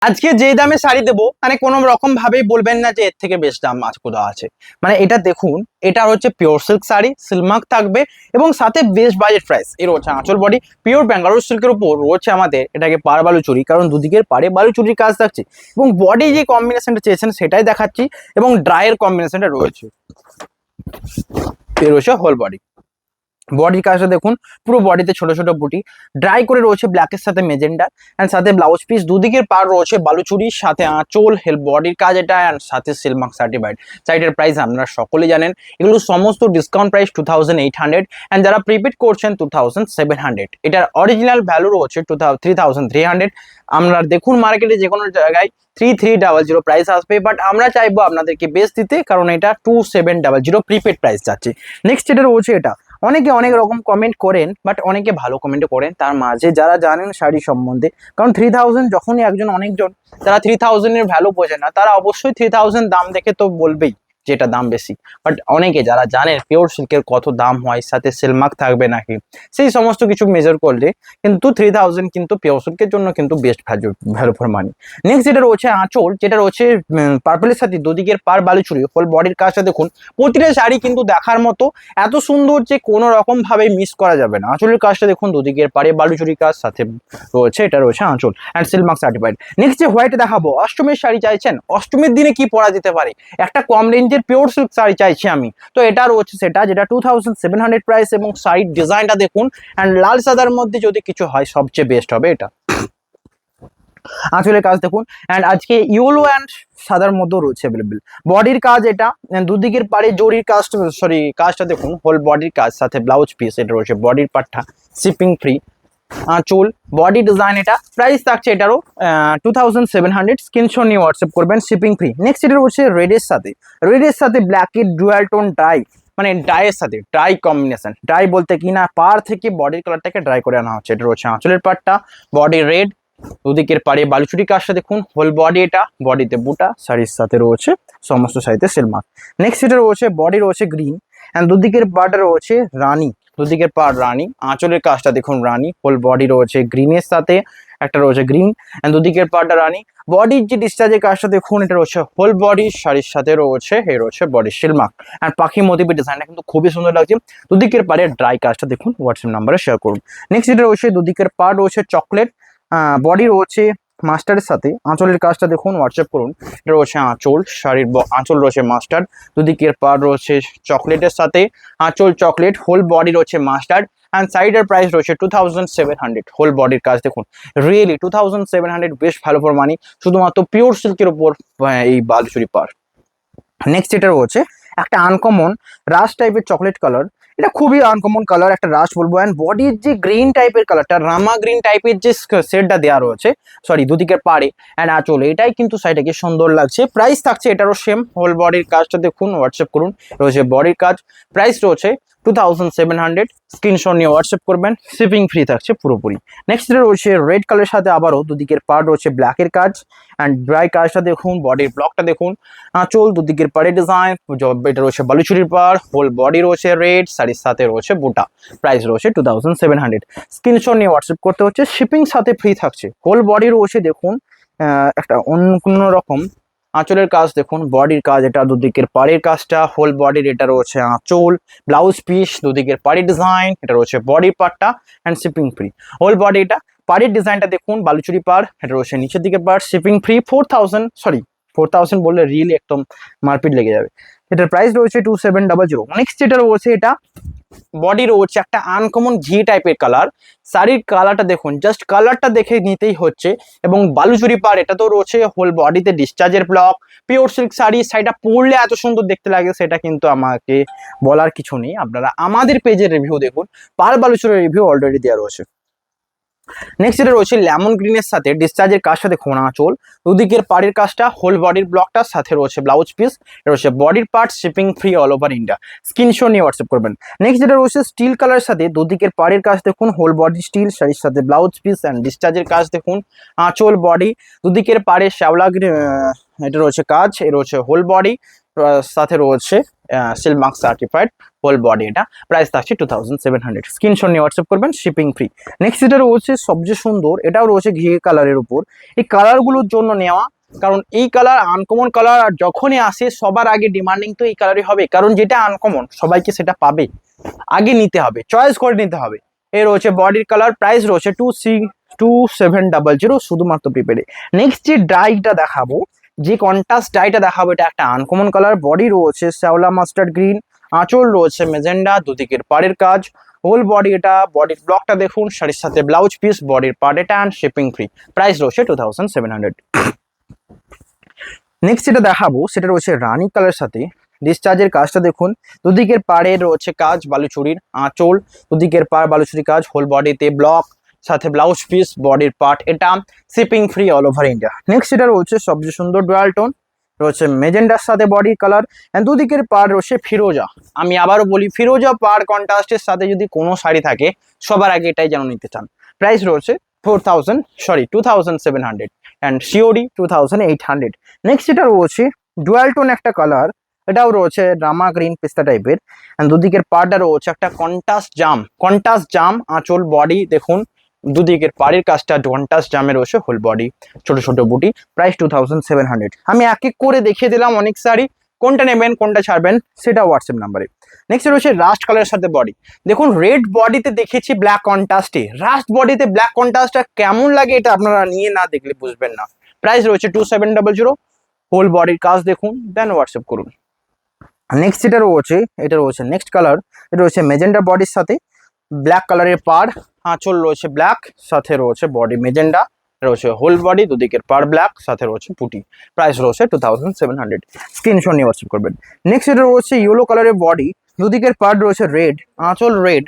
আজকে যে দামে শাড়ি দেবো মানে কোনো রকম ভাবেই বলবেন না যে এর থেকে বেশ দাম আজ কোথাও আছে। মানে এটা দেখুন, এটা হচ্ছে পিওর সিল্ক শাড়ি, সিলমার্ক থাকবে এবং সাথে বেস্ট বাজেট প্রাইস। এর হচ্ছে আঁচল বডি পিওর ব্যাঙ্গালোর সিল্কের উপর রয়েছে আমাদের এটাকে পার বালুচুরি, কারণ দুদিকের পাড়ে বালুচুরির কাজ থাকছে এবং বডি যে কম্বিনেশনটা চেয়েছেন সেটাই দেখাচ্ছি এবং ড্রাইয়ের কম্বিনেশনটা রয়েছে। এর হচ্ছে হোল বডি, বডির কাজটা দেখুন পুরো বডিতে ছোট ছোট বুটি ড্রাই করে রয়েছে ব্ল্যাকের সাথে মেজেন্ডা এন্ড সাথে ব্লাউজ পিস, দুদিকের পার রয়েছে বালুচুরির সাথে আঁচল হেল্প বডির কাজ এটা এন্ড সাথে সিলমার্ক সার্টিফাইড। সাইটের প্রাইস আপনারা সকলেই জানেন, এগুলো সমস্ত ডিসকাউন্ট প্রাইস 2800 এন্ড যারা প্রিপেড করছেন 2700। এটার অরিজিনাল ভ্যালু রয়েছে 3300। আমরা দেখুন মার্কেটে যে কোনো জায়গায় 3300 প্রাইস আসবে, বাট আমরা চাইবো আপনাদেরকে বেস্ট দিতে, কারণ এটা 2700 প্রিপেড প্রাইস যাচ্ছে। নেক্সট যেটা রয়েছে, এটা অনেকে অনেক রকম কমেন্ট করেন, বাট অনেকে ভালো কমেন্ট করেন তার মাঝে যারা জানেন শাড়ি সম্বন্ধে, কারণ 3000 যখনই অনেকজন যারা 3000 এর ভ্যালু বোঝে না তারা অবশ্যই 3000 দাম দেখে তো বলবেই যেটা দাম বেশি, বাট অনেকে যারা জানেন পিওর সিল্কের কত দাম হয়, সাথে সিলমার্ক থাকবে নাকি সেই সমস্ত কিছু মেজার করলে কিন্তু 3000 কিন্তু পিওর সিল্কের জন্য কিন্তু best value for money. Next যেটা রয়েছে আঁচল, যেটা রয়েছে পার্পলের সাথে দুদিকের পার বালুচুরি হোল বডির কাজটা দেখুন, প্রতিটা শাড়ি কিন্তু দেখার মতো এত সুন্দর যে কোনো রকম ভাবে মিস করা যাবে না। আঁচলের কাজটা দেখুন দুদিকের পারে বালুচুরি কাজ সাথে রয়েছে, এটা রয়েছে আঁচল অ্যান্ড সিলমার্ক সার্টিফাইড। নেক্সট যে হোয়াইট দেখাবো, অষ্টমীর শাড়ি চাইছেন, অষ্টমীর দিনে কি পরা যেতে পারে, একটা কম রেঞ্জের পিওর সিল্ক শাড়ি চাইছি আমি, তো এটা রয়েছে সেটা যেটা 2700 প্রাইস এবং সাইড ডিজাইনটা দেখুন অ্যান্ড লাল সাদার মধ্যে যদি কিছু হয় সবচেয়ে বেস্ট হবে এটা। আঁচলের কাজ দেখুন অ্যান্ড আজকে ইয়েলো অ্যান্ড সাদার মধ্যেও রয়েছে অ্যাভেলেবেল। বডির কাজ এটা দুদিকের পারে জরির কাজ, কাজটা দেখুন হোল বডির কাজ সাথে ব্লাউজ পিস, এটা রয়েছে বডির পাটটা শিপিং ফ্রি। চুল বডি ডিজাইন, এটা প্রাইস থাকছে এটারও 2700। স্ক্রিনশট নিয়ে হোয়াটসঅ্যাপ করবেন, শিপিং ফ্রি। নেক্সট এটা রয়েছে রেডের সাথে ব্ল্যাকের ডুয়াল টোন ডাই, মানে ডাইয়ের সাথে ড্রাই কম্বিনেশন, ড্রাই বলতে কি না পার থেকে বডির কালারটাকে ড্রাই করে আনা হচ্ছে। এটা রয়েছে আঁচলের পাটটা, বডি রেড, দুদিকের পাড়ে বালুচুরি কাজটা দেখুন হোল বডি, এটা বডিতে বুটা, শাড়ির সাথে রয়েছে সমস্ত শাড়িতে সিলমার্ক। নেক্সট এটা রয়েছে বডি রয়েছে গ্রিন অ্যান্ড দুদিকের পাড়টা রয়েছে রানী, দুদিকের পাড় রানী, আঁচলের কাজটা দেখুন রানী, হোল বডি রয়েছে গ্রিনের সাথে একটা রয়েছে গ্রিন অ্যান্ড দুদিকের পাড়টা রানী। বডির যে ডিসচার্জের কাজটা দেখুন, এটা রয়েছে হোল বডি, শাড়ির সাথে রয়েছে এই রয়েছে বডি সিলমার্ক অ্যান্ড পাখি মোটিভের ডিজাইনটা কিন্তু খুবই সুন্দর লাগছে। দুদিকের পাড়ে ড্রাই কাজটা দেখুন, হোয়াটসঅ্যাপ নাম্বারে শেয়ার করুন। নেক্সট এটা রয়েছে দুদিকের পাড় রয়েছে চকলেট, বডি রয়েছে মাস্টারের সাথে, আঁচলের কাজটা দেখুন হোয়াটসঅ্যাপ করুন। এটা রয়েছে আঁচল, শাড়ির আঁচল রয়েছে মাস্টার্ড, দুদিকের পাড় রয়েছে চকলেটের সাথে, আঁচল চকলেট, হোল বডি রয়েছে মাস্টার্ড অ্যান্ড সাইডের প্রাইস রয়েছে 2700। হোল বডির কাজ দেখুন, রিয়েলি 2700 বেশ ভালো ফর মানি, শুধুমাত্র পিওর সিল্কের উপর এই বালুচুরি পার। নেক্সট এটা রয়েছে একটা আনকমন রাশ টাইপের চকলেট কালার, এটা খুবই আনকমন কালার, একটা রাশ বলবো। অ্যান্ড বডির যে গ্রিন টাইপের কালারটা, রামা গ্রিন টাইপের যে শেডটা দেওয়া রয়েছে দুদিকের পাড়ে অ্যান্ড আঁচলে, এটাই কিন্তু সাইডে সুন্দর লাগছে। প্রাইস থাকছে এটারও সেম, হোল বডির কাজটা দেখুন হোয়াটসঅ্যাপ করুন, রয়েছে বডির কাজ, প্রাইস রয়েছে 2700। স্ক্রিনশট নিয়ে হোয়াটসঅ্যাপ করবেন, শিপিং ফ্রি থাকছে পুরোপুরি। নেক্সট এটা রয়েছে রেড কালারের সাথে আবারও দুদিকের পাড় রয়েছে ব্ল্যাকের কাজ অ্যান্ড ড্রাই কাজটা দেখুন, বডির ব্লকটা দেখুন, আঁচল দুদিকের পাড়ে ডিজাইন, এটা রয়েছে বালুচুরির পাড়, হোল বডি রয়েছে রেড, শাড়ির সাথে রয়েছে বুটা, প্রাইস রয়েছে 2700। স্ক্রিনশট নিয়ে হোয়াটসঅ্যাপ করতে হচ্ছে, শিপিং সাথে ফ্রি থাকছে। হোল বডি রয়েছে দেখুন একটা অন্য রকম আঁচলের কাজ দেখুন, বডির কাজ এটা দুদিকের পাড়ের কাজটা, হোল বডির এটা রয়েছে আঁচল, ব্লাউজ পিস, দুদিকের পাড়ি ডিজাইন, এটা রয়েছে বডি পার্টটা and shipping free. Whole body এটা পাড়ির ডিজাইনটা দেখুন, বালুচুরি পাড়, এটা রয়েছে নিচের দিকের পাড়, শিপিং ফ্রি। 4000 বললে রিয়েলি একদম মারপিট লেগে যাবে। এটার প্রাইস রয়েছে 2700। নেক্সট যেটা রয়েছে, এটা বডি রয়েছে একটা আনকমন ঘি টাইপের কালার, শাড়ির কালারটা দেখুন, জাস্ট কালারটা দেখে নিতেই হচ্ছে। এবং বালুচুরি পাড়, এটা তো রয়েছে হোল বডিতে ডিসচার্জের ব্লক, পিওর সিল্ক শাড়ি, শাড়িটা পরলে এত সুন্দর দেখতে লাগে সেটা কিন্তু আমাকে বলার কিছু নেই, আপনারা আমাদের পেজের রিভিউ দেখুন, পার বালুচুরির রিভিউ অলরেডি দেওয়া রয়েছে। নেক্সট এটা রয়েছে লেমন গ্রিনের সাথে ডিসচার্জের কাজটা দেখুন, আঁচল দুদিকের পাড়ের কাজটা, হোল বডির ব্লকটা, সাথে রয়েছে ব্লাউজ পিস, রয়েছে বডির part, shipping free all over India. Screenshot নিয়ে হোয়াটসঅ্যাপ করবেন। নেক্সট যেটা রয়েছে স্টিল কালার সাথে দুদিকের পাড়ের কাজ দেখুন, হোল বডি স্টিল, শাড়ির সাথে ব্লাউজ পিস অ্যান্ড ডিসচার্জের কাজ দেখুন, আঁচল বডি দুদিকের পাড়ে শ্যাওলা এটা রয়েছে কাজ, এ রয়েছে হোল বডি, সাথে রয়েছে সিলমার্ক সার্টিফাইড, হোল বডি এটা, প্রাইস থাকছে 2700। স্ক্রিনশট নিয়ে হোয়াটসঅ্যাপ করবেন, শিপিং ফ্রি। নেক্সট যেটা রয়েছে সবচেয়ে সুন্দর, এটাও রয়েছে ঘি কালারের উপর। এই কালারগুলোর জন্য নেওয়া, কারণ এই কালার আনকমন কালার, আর যখনই আসে সবার আগে ডিমান্ডিং তো এই কালারই হবে, কারণ যেটা আনকমন সবাইকে সেটা পাবে, আগে নিতে হবে, চয়েস করে নিতে হবে। এর রয়েছে বডির কালার, প্রাইস রয়েছে 2700 শুধুমাত্র প্রিপেডে। নেক্সট যে ডাইটা দেখাবো, যে কন্ট্রাস্ট ডাইটা দেখাবো, এটা একটা আনকমন কালার। বডি রয়েছে শ্যাওলা মাস্টার্ড গ্রিন, আঁচল রয়েছে মেজেন্ডা, দুদিকের পাড়ের কাজ, হোল বডি এটা। বডির ব্লকটা দেখুন, শাড়ির সাথে ব্লাউজ পিস, বডির পার্ট এটা, অ্যান্ড শিপিং ফ্রি। প্রাইস রয়েছে 2700। নেক্সট যেটা দেখাবো সেটা রয়েছে রানী কালার সাথে ডিসচার্জের কাজটা দেখুন, দুদিকের পাড়ে রয়েছে কাজ বালুচুরির, আঁচল, দুদিকের পাড় বালুচুরি কাজ, হোল বডিতে ব্লক, সাথে ব্লাউজ পিস, বডির পার্ট এটা, shipping free all over India. Next এটা রয়েছে সবচেয়ে সুন্দর ডুয়াল টোন, রয়েছে মেজেন্ডার সাথে বডির কালার, অ্যান্ড দুদিকের পাড় রয়েছে ফিরোজা। আমি আবারও বলি, ফিরোজা পাড় কন্ট্রাস্টের সাথে যদি কোনো শাড়ি থাকে সবার আগে এটাই যেন নিতে চান। প্রাইস রয়েছে 2700 অ্যান্ড সিওডি 2800। নেক্সট এটা রয়েছে ডুয়াল টোন একটা কালার, এটাও রয়েছে রামা গ্রিন পিস্তা টাইপের, দুদিকের পাড়টা রয়েছে একটা কন্টাস জাম, আঁচল বডি দেখুন, দুদিকের পাড়ের কাজটা কন্টাস জামে রয়েছে, হোল বডি ছোট ছোট বুটি। প্রাইস 2700। আমি এক এক করে দেখিয়ে দিলাম অনেক শাড়ি, কোনটা নেবেন কোনটা ছাড়বেন সেটা হোয়াটসঅ্যাপ নাম্বারে। নেক্সট রয়েছে রাস্ট কালারের সাথে বডি, দেখুন রেড বডিতে দেখেছি ব্ল্যাক কন্ট্রাস্টে, রাস্ট বডিতে ব্ল্যাক কন্ট্রাস্টটা কেমন লাগে এটা আপনারা নিয়ে না দেখলে বুঝবেন না। প্রাইস রয়েছে 2700, হোল বডির কাজ দেখুন, দেন হোয়াটসঅ্যাপ করুন। নেক্সট যেটা রয়েছে, এটা রয়েছে নেক্সট কালার, এটা রয়েছে মেজেন্ডা বডির সাথে ব্ল্যাক কালারের পাড়, আঁচল রয়েছে ব্ল্যাক, সাথে রয়েছে বডি মেজেন্ডা, রয়েছে হোল বডি, দুদিকের পাড় ব্ল্যাক, সাথে রয়েছে পুটি। প্রাইস রয়েছে 2700। স্ক্রিনশট নিয়ে হোয়াটসঅ্যাপ করবেন। নেক্সট এটা রয়েছে ইয়েলো কালারের বডি, দুদিকের পাড় রয়েছে রেড, আঁচল রেড,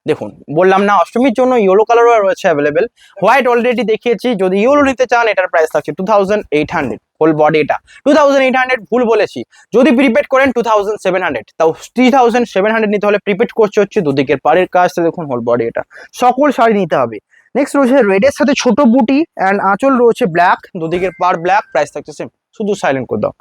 দেখুন বললাম না অষ্টমীর জন্য ইয়েলো কালারও রয়েছে অ্যাভেলেবেল। হোয়াইট অলরেডি দেখিয়েছি, যদি ইয়েলো নিতে চান এটার প্রাইস থাকছে 2800, হোল বডি এটা 2800, ভুল বলেছি, যদি প্রিপেড করেন 2700, তাও 3700 নিতে হলে প্রিপেড করছে হচ্ছে দুদিকের পাড়ের কাজটা দেখুন, হোল বডি এটা, সকল শাড়ি নিতে হবে। নেক্সট রয়েছে রেডের সাথে ছোট বুটি, অ্যান্ড আঁচল রয়েছে ব্ল্যাক, দুদিকের পাড় ব্ল্যাক, প্রাইস থাকছে সেম, শুধু সাইলেন্ট করে দাও।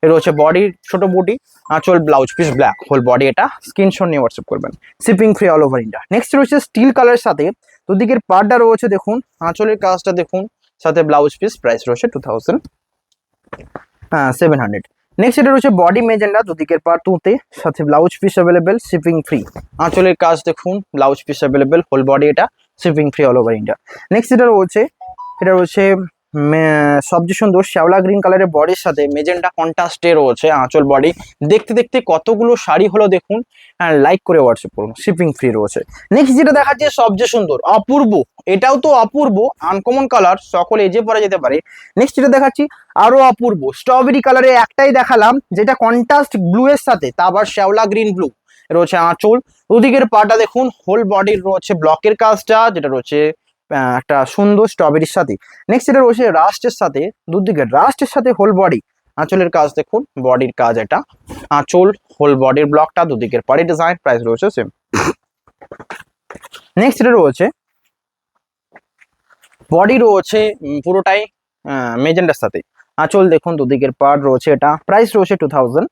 এ রয়েছে বডির ছোট বুটি, আঁচল blouse piece black, whole body এটা, স্ক্রিনশট নিয়ে হোয়াটসঅ্যাপ করবেন, shipping free all over India. Next রয়েছে স্টিল কালারের সাথে দুদিকের পাড়টা রয়েছে দেখুন, আঁচলের কাজটা দেখুন, সাথে ব্লাউজ পিস, প্রাইস রয়েছে 2700। নেক্সট এটা রয়েছে বডি মেজেন্ডা, দুদিকের পাড় তুঁতে, সাথে blouse piece available, shipping free, আঁচলের কাজ দেখুন, blouse piece available, whole body এটা, shipping free all over India. Next এটা রয়েছে সবচেয়ে সুন্দর শ্যাওলা গ্রিন কালারের বডির সাথে মেজেন্ডা কন্ট্রাস্টে রয়েছে আঁচল বডি। দেখতে দেখতে কতগুলো শাড়ি হলো দেখুন, লাইক করে হোয়াটসঅ্যাপ করুন, শিপিং ফ্রি রয়েছে। নেক্সট যেটা দেখাচ্ছে সবচেয়ে সুন্দর অপূর্ব, এটাও তো অপূর্ব, আনকমন কালার, সকল এজে পরা যেতে পারে। নেক্সট যেটা দেখাচ্ছি আরো অপূর্ব, স্ট্রবেরি কালারে একটাই দেখালাম যেটা কন্ট্রাস্ট ব্লু এর সাথে, তা আবার শ্যাওলা গ্রিন ব্লু রয়েছে আঁচল, দুদিকের পাটা দেখুন, হোল বডির রয়েছে ব্লকের কাজটা, যেটা রয়েছে একটা সুন্দর স্ট্রবেরির সাথে। নেক্সট এটা রয়েছে রাস্টের সাথে, দুদিকে রাস্টের সাথে হোল বডি, আঁচলের কাজ দেখুন, বডির কাজ এটা, আঁচল হোল বডির ব্লকটা, দুদিকের পাড়ি ডিজাইন, প্রাইস রয়েছে সেম। নেক্সট এটা রয়েছে বডি রয়েছে পুরোটাই মেজেন্ডার সাথে, আঁচল দেখুন, দুদিকের পাড় রয়েছে এটা, প্রাইস রয়েছে 2700।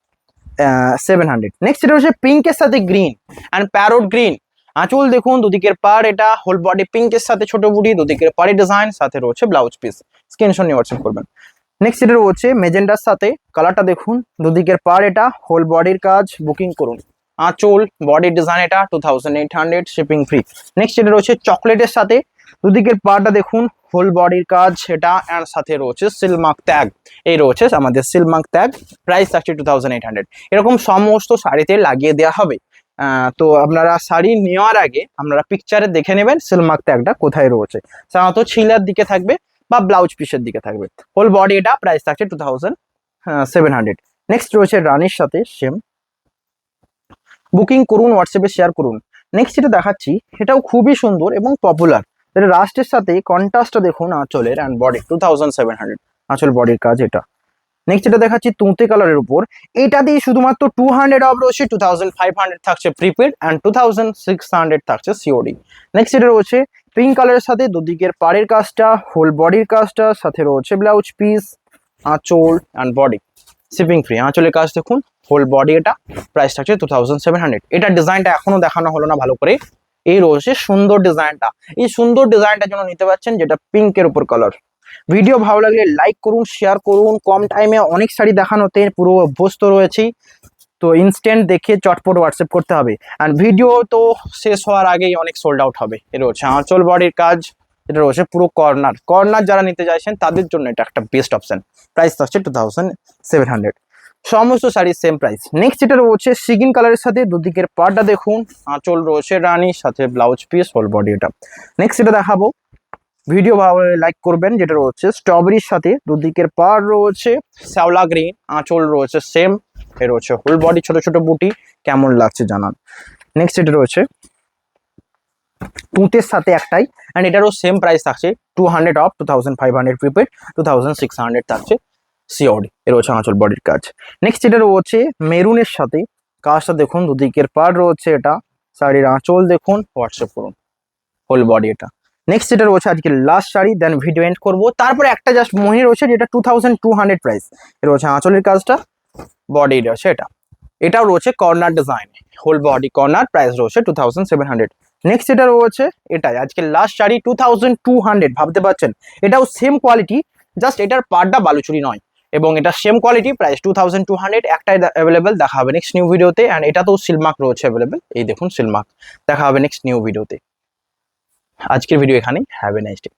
নেক্সট এটা রয়েছে পিঙ্কের সাথে গ্রিন অ্যান্ড প্যারোট গ্রিন, আঁচল দেখুন, দুদিকের পাড় এটা, হোল বডি পিঙ্কের সাথে ছোট বুটি, দুদিকের পাড়ি ডিজাইন, সাথে রয়েছে ব্লাউজ পিস, স্ক্রিনশট নিয়ে হোয়াটসঅ্যাপ করবেন। নেক্সট এটা রয়েছে মেজেন্ডার সাথে, কালারটা দেখুন, দুদিকের পাড় এটা, হোল বডির কাজ, বুকিং করুন, আঁচল বডির ডিজাইন এটা, 2800, শিপিং ফ্রি। নেক্সট এটা রয়েছে চকলেটের সাথে, দুদিকের পাড়টা দেখুন, হোল বডির কাজ এটা, এর সাথে রয়েছে সিলমার্ক ট্যাগ, এই রয়েছে আমাদের সিলমার্ক ট্যাগ, প্রাইস থাকছে 2800। এরকম সমস্ত শাড়িতে লাগিয়ে দেওয়া হবে। তো আপনারা শাড়ি নেওয়ার আগে আপনারা পিকচারে দেখে নেবেন সিলমার্ক ট্যাগটা কোথায় রয়েছে, সাধারণত ছিলার দিকে থাকবে বা ব্লাউজ পিসের দিকে থাকবে। হোল বডি এটা, প্রাইস থাকছে 2700। নেক্সট রয়েছে রানীর সাথে সেম, বুকিং করুন, হোয়াটসঅ্যাপে শেয়ার করুন। নেক্সট যেটা দেখাচ্ছি এটাও খুবই সুন্দর এবং পপুলার, এটা রাস্টের সাথে কন্ট্রাস্টটা দেখুন, আঁচলের অ্যান্ড বডি 2700, আঁচল বডির কাজ এটা। নেক্সট যেটা দেখাচ্ছি তুঁতে কালারের উপর, এটা দিয়ে শুধুমাত্র 200 অফ রয়েছে, 2500 থাকছে প্রিপেড অ্যান্ড 2600 থাকছে সিওডি। নেক্সট যেটা রয়েছে পিঙ্ক কালারের সাথে, দুদিকের পাড়ের কাজটা, হোল বডির কাজটা, সাথে রয়েছে ব্লাউজ পিস, আঁচল অ্যান্ড বডি, শিপিং ফ্রি, আঁচলের কাজ দেখুন, হোল বডি এটা, প্রাইস থাকছে 2700। এটা ডিজাইনটা এখনো দেখানো হলো না ভালো করে, এই রয়েছে সুন্দর ডিজাইনটা। এই সুন্দর ডিজাইনটার জন্য নিতে পারছেন, যেটা পিঙ্কের উপর কালার। ভিডিও ভালো লাগলে লাইক করুন, শেয়ার করুন। কম টাইমে অনেক শাড়ি দেখানোতে পুরো অভ্যস্ত রয়েছি, তো ইনস্ট্যান্ট দেখে চটপট হোয়াটসঅ্যাপ করতে হবে। অ্যান্ড ভিডিও তো শেষ হওয়ার আগেই অনেক সোল্ড আউট হবে। এটা হচ্ছে আঁচল বডির কাজ, এটা রয়েছে পুরো কর্নার। কর্নার যারা নিতে চাইছেন তাদের জন্য এটা একটা বেস্ট অপশন। প্রাইস থাকছে 2700। সমস্ত শাড়ির সেম প্রাইস। নেক্সট এটা রয়েছে সিগিন কালারের সাথে, দুদিকের পাড়টা দেখুন, আঁচল রয়েছে রানী, সাথে ব্লাউজ পিস, হোল বডি এটা। নেক্সট এটা দেখাবো, ভিডিও ভালো লাইক করবেন, যেটা রয়েছে স্ট্রবেরির সাথে, দুদিকের পাড় রয়েছে শ্যাওলা গ্রিন, আঁচল রয়েছে সেম, এ রয়েছে হোল বডি ছোট ছোট বুটি। কেমন লাগছে জানান। নেক্সট এটা রয়েছে তুঁতের সাথে একটাই, অ্যান্ড এটারও সেম প্রাইস থাকছে 200 অফ, 2500 প্রিপেড, 2600 থাকছে সিওডি। এ রয়েছে আঁচল বডির কাজ। নেক্সট এটা রয়েছে মেরুনের সাথে, কাজটা দেখুন, দুদিকের পাড় রয়েছে এটা, শাড়ির আঁচল দেখুন, হোয়াটসঅ্যাপ করুন, হোল বডি এটা। নেক্সট যেটা রয়েছে আজকে last sari, then video end করবো। তারপরে একটা জাস্ট মোহিনী রয়েছে, যেটা 2200 প্রাইস। এটা রয়েছে আঁচলের কাজটা, বডি রয়েছে এটা, এটাও রয়েছে corner design, whole body corner, price রয়েছে 2700। নেক্সট যেটা রয়েছে এটাই আজকে লাস্ট শাড়ি, 2200। ভাবতে পারছেন, এটাও সেম কোয়ালিটি, জাস্ট এটার পাড়টা বালুচুরি নয়, এবং এটা সেম কোয়ালিটি, প্রাইস 2200। একটাই অ্যাভেলেবেল, দেখা হবে নেক্সট নিউ ভিডিওতে। অ্যান্ড এটা তো সিলমার্ক রয়েছে অ্যাভেলেবেল, এই দেখুন সিলমার্ক। দেখা হবে নেক্সট নিউ ভিডিওতে। আজকের ভিডিও এখানেই। Have a nice day.